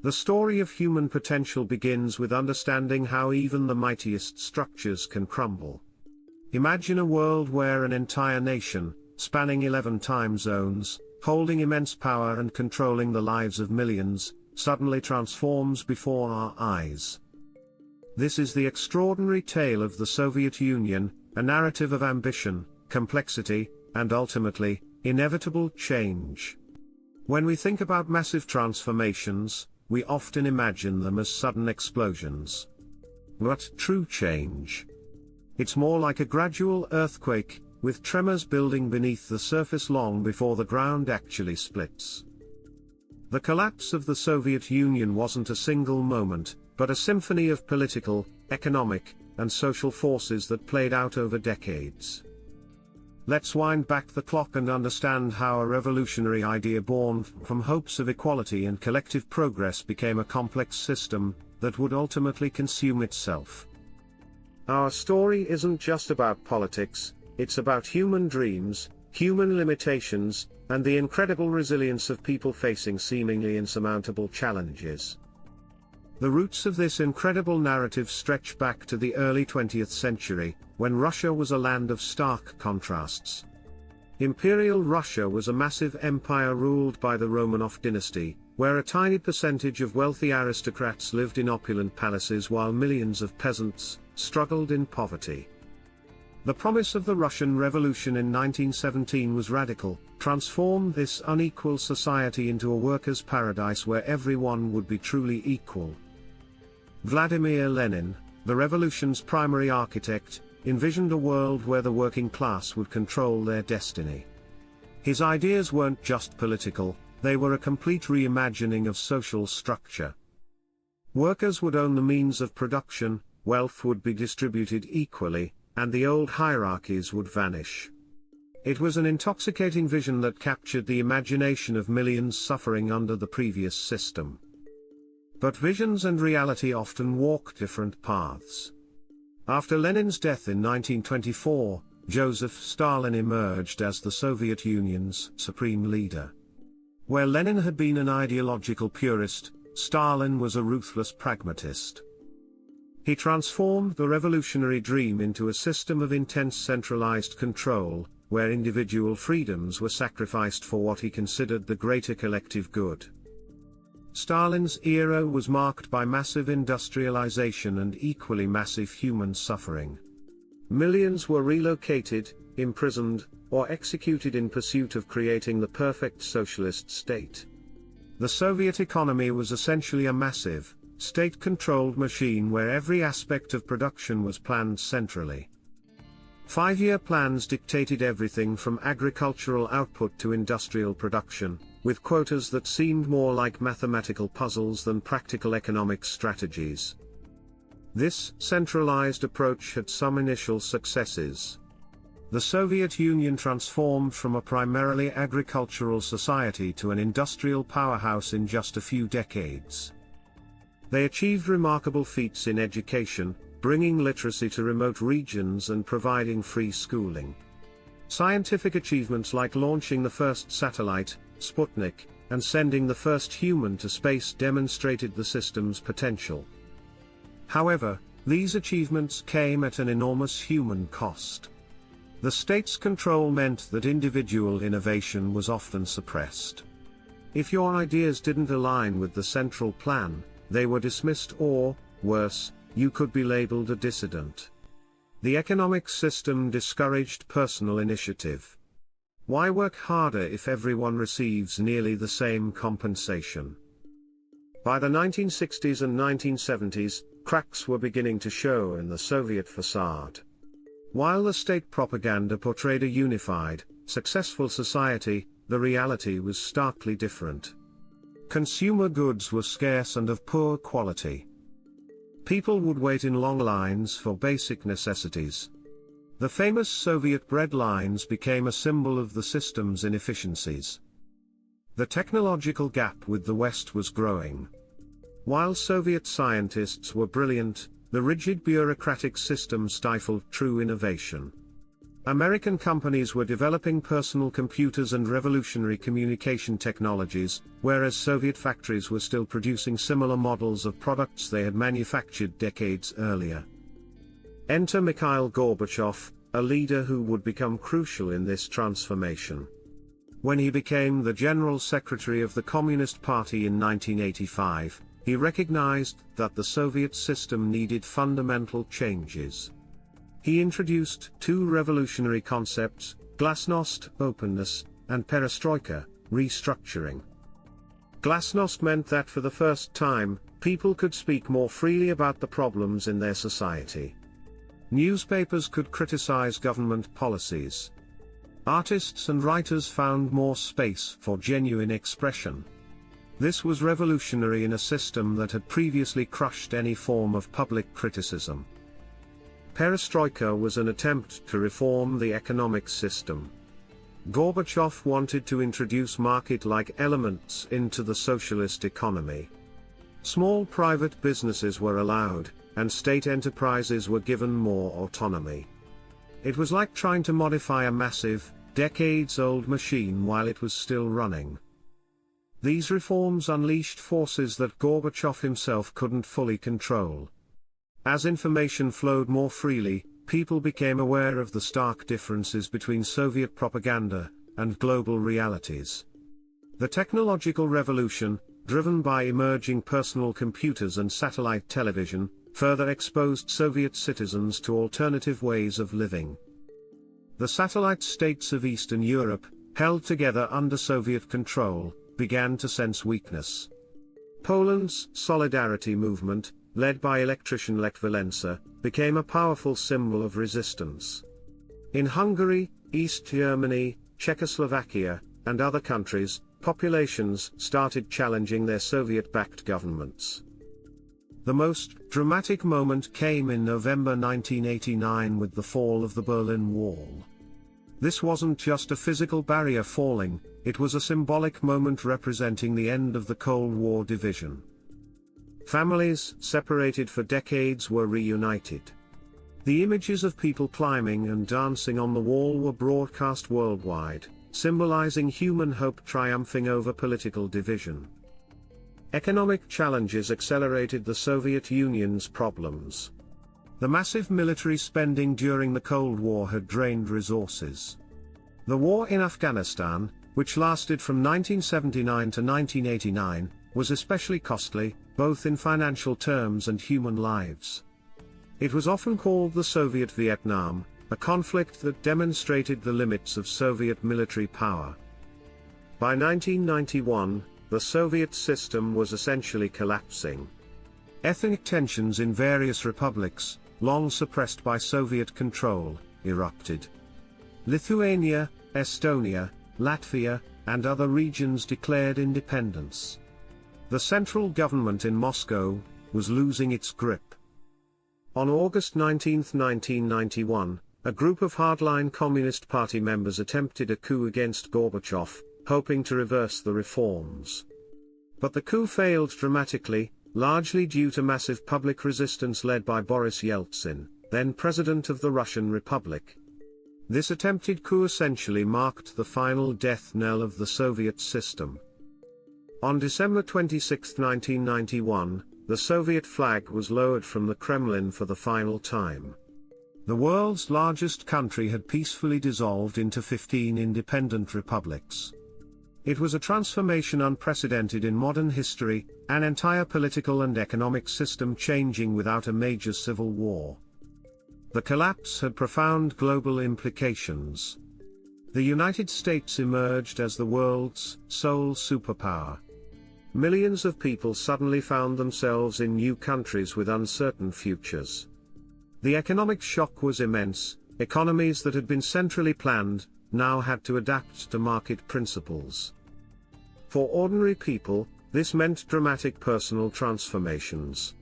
The story of human potential begins with understanding how even the mightiest structures can crumble. Imagine a world where an entire nation, spanning 11 time zones, holding immense power and controlling the lives of millions, suddenly transforms before our eyes. This is the extraordinary tale of the Soviet Union, a narrative of ambition, complexity, and ultimately, inevitable change. When we think about massive transformations, we often imagine them as sudden explosions. But true change? It's more like a gradual earthquake, with tremors building beneath the surface long before the ground actually splits. The collapse of the Soviet Union wasn't a single moment, but a symphony of political, economic, and social forces that played out over decades. Let's wind back the clock and understand how a revolutionary idea born from hopes of equality and collective progress became a complex system that would ultimately consume itself. Our story isn't just about politics, it's about human dreams, human limitations, and the incredible resilience of people facing seemingly insurmountable challenges. The roots of this incredible narrative stretch back to the early 20th century, when Russia was a land of stark contrasts. Imperial Russia was a massive empire ruled by the Romanov dynasty, where a tiny percentage of wealthy aristocrats lived in opulent palaces while millions of peasants struggled in poverty. The promise of the Russian Revolution in 1917 was radical, transform this unequal society into a workers' paradise where everyone would be truly equal. Vladimir Lenin, the revolution's primary architect, envisioned a world where the working class would control their destiny. His ideas weren't just political, they were a complete reimagining of social structure. Workers would own the means of production, wealth would be distributed equally, and the old hierarchies would vanish. It was an intoxicating vision that captured the imagination of millions suffering under the previous system. But visions and reality often walk different paths. After Lenin's death in 1924, Joseph Stalin emerged as the Soviet Union's supreme leader. Where Lenin had been an ideological purist, Stalin was a ruthless pragmatist. He transformed the revolutionary dream into a system of intense centralized control, where individual freedoms were sacrificed for what he considered the greater collective good. Stalin's era was marked by massive industrialization and equally massive human suffering. Millions were relocated, imprisoned, or executed in pursuit of creating the perfect socialist state. The Soviet economy was essentially a massive, state-controlled machine where every aspect of production was planned centrally. 5-year plans dictated everything from agricultural output to industrial production, with quotas that seemed more like mathematical puzzles than practical economic strategies. This centralized approach had some initial successes. The Soviet Union transformed from a primarily agricultural society to an industrial powerhouse in just a few decades. They achieved remarkable feats in education, bringing literacy to remote regions and providing free schooling. Scientific achievements like launching the first satellite, Sputnik, and sending the first human to space demonstrated the system's potential. However, these achievements came at an enormous human cost. The state's control meant that individual innovation was often suppressed. If your ideas didn't align with the central plan, they were dismissed or, worse, you could be labeled a dissident. The economic system discouraged personal initiative. Why work harder if everyone receives nearly the same compensation? By the 1960s and 1970s, cracks were beginning to show in the Soviet facade. While the state propaganda portrayed a unified, successful society, the reality was starkly different. Consumer goods were scarce and of poor quality. People would wait in long lines for basic necessities. The famous Soviet bread lines became a symbol of the system's inefficiencies. The technological gap with the West was growing. While Soviet scientists were brilliant, the rigid bureaucratic system stifled true innovation. American companies were developing personal computers and revolutionary communication technologies, whereas Soviet factories were still producing similar models of products they had manufactured decades earlier. Enter Mikhail Gorbachev, a leader who would become crucial in this transformation. When he became the General Secretary of the Communist Party in 1985, he recognized that the Soviet system needed fundamental changes. He introduced two revolutionary concepts: Glasnost, openness, and Perestroika, restructuring. Glasnost meant that for the first time, people could speak more freely about the problems in their society. Newspapers could criticize government policies. Artists and writers found more space for genuine expression. This was revolutionary in a system that had previously crushed any form of public criticism. Perestroika was an attempt to reform the economic system. Gorbachev wanted to introduce market-like elements into the socialist economy. Small private businesses were allowed, and state enterprises were given more autonomy. It was like trying to modify a massive, decades-old machine while it was still running. These reforms unleashed forces that Gorbachev himself couldn't fully control. As information flowed more freely, people became aware of the stark differences between Soviet propaganda and global realities. The technological revolution, driven by emerging personal computers and satellite television, further exposed Soviet citizens to alternative ways of living. The satellite states of Eastern Europe, held together under Soviet control, began to sense weakness. Poland's Solidarity movement, led by electrician Lech Walesa, became a powerful symbol of resistance. In Hungary, East Germany, Czechoslovakia, and other countries, populations started challenging their Soviet-backed governments. The most dramatic moment came in November 1989 with the fall of the Berlin Wall. This wasn't just a physical barrier falling, it was a symbolic moment representing the end of the Cold War division. Families, separated for decades, were reunited. The images of people climbing and dancing on the wall were broadcast worldwide, symbolizing human hope triumphing over political division. Economic challenges accelerated the Soviet Union's problems. The massive military spending during the Cold War had drained resources. The war in Afghanistan, which lasted from 1979 to 1989, was especially costly, both in financial terms and human lives. It was often called the Soviet Vietnam, a conflict that demonstrated the limits of Soviet military power. By 1991, the Soviet system was essentially collapsing. Ethnic tensions in various republics, long suppressed by Soviet control, erupted. Lithuania, Estonia, Latvia, and other regions declared independence. The central government in Moscow was losing its grip. On August 19, 1991, a group of hardline Communist Party members attempted a coup against Gorbachev, hoping to reverse the reforms. But the coup failed dramatically, largely due to massive public resistance led by Boris Yeltsin, then President of the Russian Republic. This attempted coup essentially marked the final death knell of the Soviet system. On December 26, 1991, the Soviet flag was lowered from the Kremlin for the final time. The world's largest country had peacefully dissolved into 15 independent republics. It was a transformation unprecedented in modern history, an entire political and economic system changing without a major civil war. The collapse had profound global implications. The United States emerged as the world's sole superpower. Millions of people suddenly found themselves in new countries with uncertain futures. The economic shock was immense. Economies that had been centrally planned now had to adapt to market principles. For ordinary people, this meant dramatic personal transformations.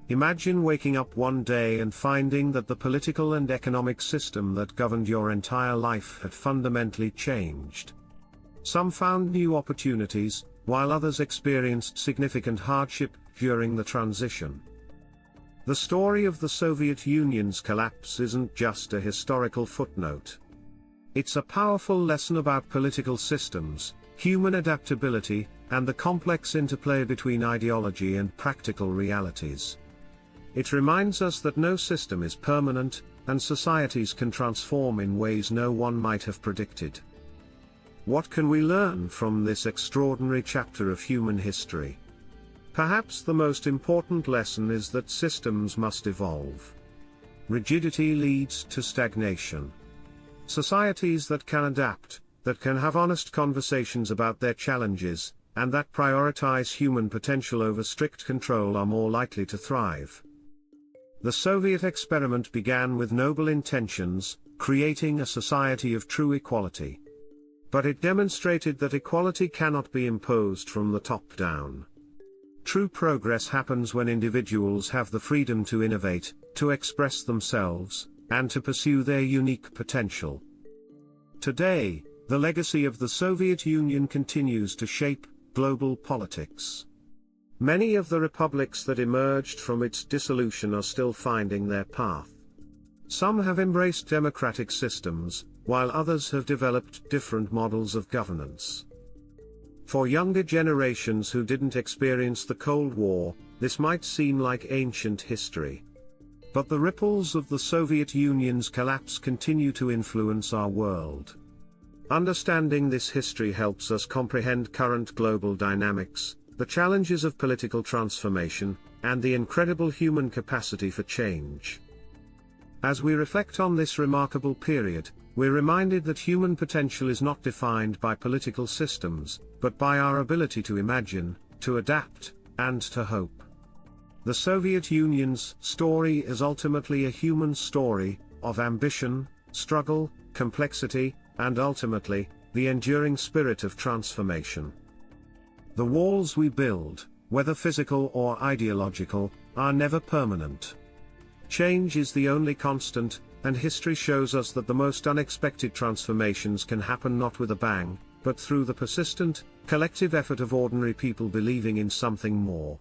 Imagine waking up one day and finding that the political and economic system that governed your entire life had fundamentally changed. Some found new opportunities, while others experienced significant hardship during the transition. The story of the Soviet Union's collapse isn't just a historical footnote. It's a powerful lesson about political systems, human adaptability, and the complex interplay between ideology and practical realities. It reminds us that no system is permanent, and societies can transform in ways no one might have predicted. What can we learn from this extraordinary chapter of human history? Perhaps the most important lesson is that systems must evolve. Rigidity leads to stagnation. Societies that can adapt, that can have honest conversations about their challenges, and that prioritize human potential over strict control are more likely to thrive. The Soviet experiment began with noble intentions, creating a society of true equality. But it demonstrated that equality cannot be imposed from the top down. True progress happens when individuals have the freedom to innovate, to express themselves, and to pursue their unique potential. Today, the legacy of the Soviet Union continues to shape global politics. Many of the republics that emerged from its dissolution are still finding their path. Some have embraced democratic systems, while others have developed different models of governance. For younger generations who didn't experience the Cold War, this might seem like ancient history. But the ripples of the Soviet Union's collapse continue to influence our world. Understanding this history helps us comprehend current global dynamics, the challenges of political transformation, and the incredible human capacity for change. As we reflect on this remarkable period, we're reminded that human potential is not defined by political systems, but by our ability to imagine, to adapt, and to hope. The Soviet Union's story is ultimately a human story, of ambition, struggle, complexity, and ultimately, the enduring spirit of transformation. The walls we build, whether physical or ideological, are never permanent. Change is the only constant, and history shows us that the most unexpected transformations can happen not with a bang, but through the persistent, collective effort of ordinary people believing in something more.